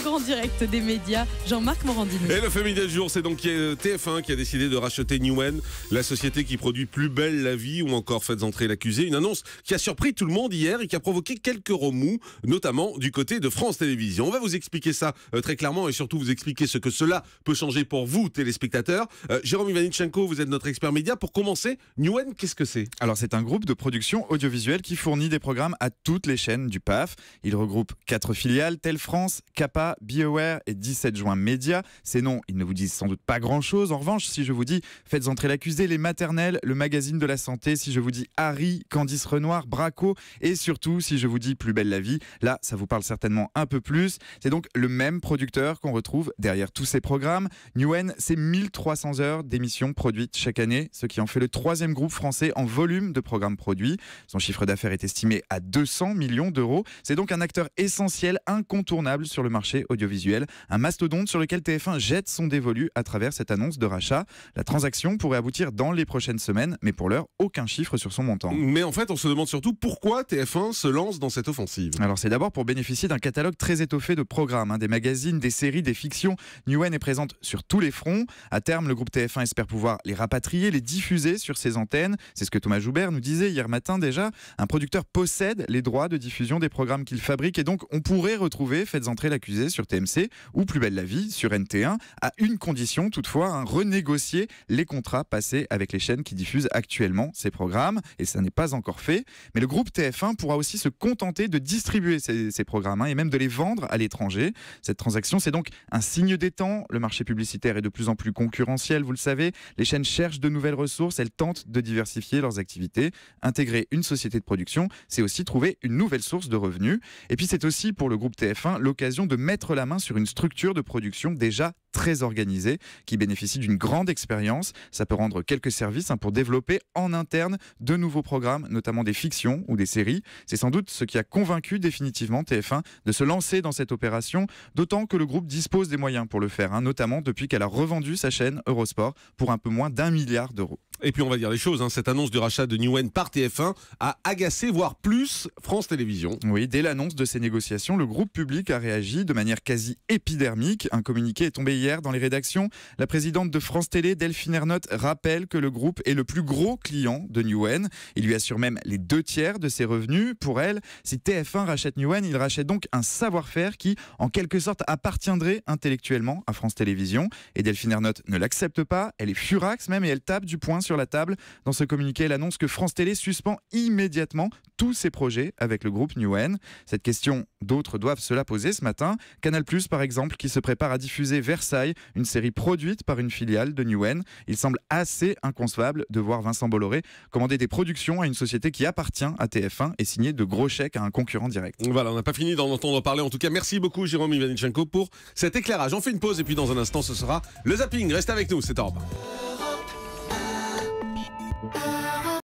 grand direct des médias, Jean-Marc Morandini. Et le fait média du jour, c'est donc TF1 qui a décidé de racheter Newen, la société qui produit Plus belle la vie ou encore Faites entrer l'accusé. Une annonce qui a surpris tout le monde hier et qui a provoqué quelques remous, notamment du côté de France Télévisions. On va vous expliquer ça très clairement et surtout vous expliquer ce que cela peut changer pour vous, téléspectateurs. Jérôme Ivanichenko, vous êtes notre expert média. Pour commencer, Newen, qu'est-ce que c'est ? Alors c'est un groupe de production audiovisuelle qui fournit des programmes à toutes les chaînes du PAF. Il regroupe 4 filiales, Tel France, Kappa, BioWare et 17 juin Média. Ces noms, ils ne vous disent sans doute pas grand-chose. En revanche, si je vous dis Faites entrer l'accusé, Les Maternelles, le magazine de la santé, si je vous dis Harry, Candice Renoir, Braco et surtout si je vous dis Plus belle la vie, là ça vous parle certainement un peu plus. C'est donc le même producteur qu'on retrouve derrière tous ces programmes. Newen, c'est 1300 heures d'émissions produites chaque année, ce qui en fait le 3e groupe français en volume de programmes produits. Son chiffre d'affaires est estimé à 200 millions d'euros. C'est donc un acteur essentiel, incontournable sur le marché audiovisuel, un mastodonte sur lequel TF1 jette son dévolu à travers cette annonce de rachat. La transaction pourrait aboutir dans les prochaines semaines, mais pour l'heure, aucun chiffre sur son montant. Mais en fait, on se demande surtout pourquoi TF1 se lance dans cette offensive. Alors c'est d'abord pour bénéficier d'un catalogue très étoffé de programmes, des magazines, des séries, des fictions. Newen est présente sur tous les fronts. À terme, le groupe TF1 espère pouvoir les rapatrier, les diffuser sur ses antennes. C'est ce que Thomas Joubert nous disait hier matin déjà. Un producteur possède les droits de diffusion des programmes qu'il fabrique et donc on pourrait retrouver Faites entrer l'accusé sur TMC ou Plus belle la vie sur NT1 à une condition toutefois, renégocier les contrats passés avec les chaînes qui diffusent actuellement ces programmes et ça n'est pas encore fait. Mais le groupe TF1 pourra aussi se contenter de distribuer ces programmes et même de les vendre à l'étranger. Cette transaction, c'est donc un signe des temps. Le marché publicitaire est de plus en plus concurrentiel, vous le savez. Les chaînes cherchent de nouvelles ressources, elles tentent de diversifier leurs activités. Intégrer une société de production, c'est aussi trouver une nouvelle source de revenus. Et puis c'est aussi pour le groupe TF1 l'occasion de mettre la main sur une structure de production déjà très organisée, qui bénéficie d'une grande expérience. Ça peut rendre quelques services pour développer en interne de nouveaux programmes, notamment des fictions ou des séries. C'est sans doute ce qui a convaincu définitivement TF1 de se lancer dans cette opération, d'autant que le groupe dispose des moyens pour le faire, notamment depuis qu'elle a revendu sa chaîne Eurosport pour un peu moins d'1 milliard d'euros. Et puis on va dire les choses, cette annonce du rachat de Newen par TF1 a agacé, voire plus, France Télévisions. Oui, dès l'annonce de ces négociations, le groupe public a réagi de manière quasi épidermique. Un communiqué est tombé hier dans les rédactions. La présidente de France Télé, Delphine Ernotte, rappelle que le groupe est le plus gros client de Newen. Il lui assure même les 2/3 de ses revenus. Pour elle, si TF1 rachète Newen, il rachète donc un savoir-faire qui, en quelque sorte, appartiendrait intellectuellement à France Télévisions. Et Delphine Ernotte ne l'accepte pas. Elle est furax même et elle tape du poing sur la table. Dans ce communiqué, elle annonce que France Télé suspend immédiatement tous ses projets avec le groupe Newen. Cette question, d'autres doivent se la poser ce matin. Canal+, par exemple, qui se prépare à diffuser Versailles, une série produite par une filiale de Newen. Il semble assez inconcevable de voir Vincent Bolloré commander des productions à une société qui appartient à TF1 et signer de gros chèques à un concurrent direct. Voilà, on n'a pas fini d'en entendre parler. En tout cas, merci beaucoup Jérôme Ivanichenko pour cet éclairage. On fait une pause et puis dans un instant, ce sera le zapping. Reste avec nous, c'est Europe 1.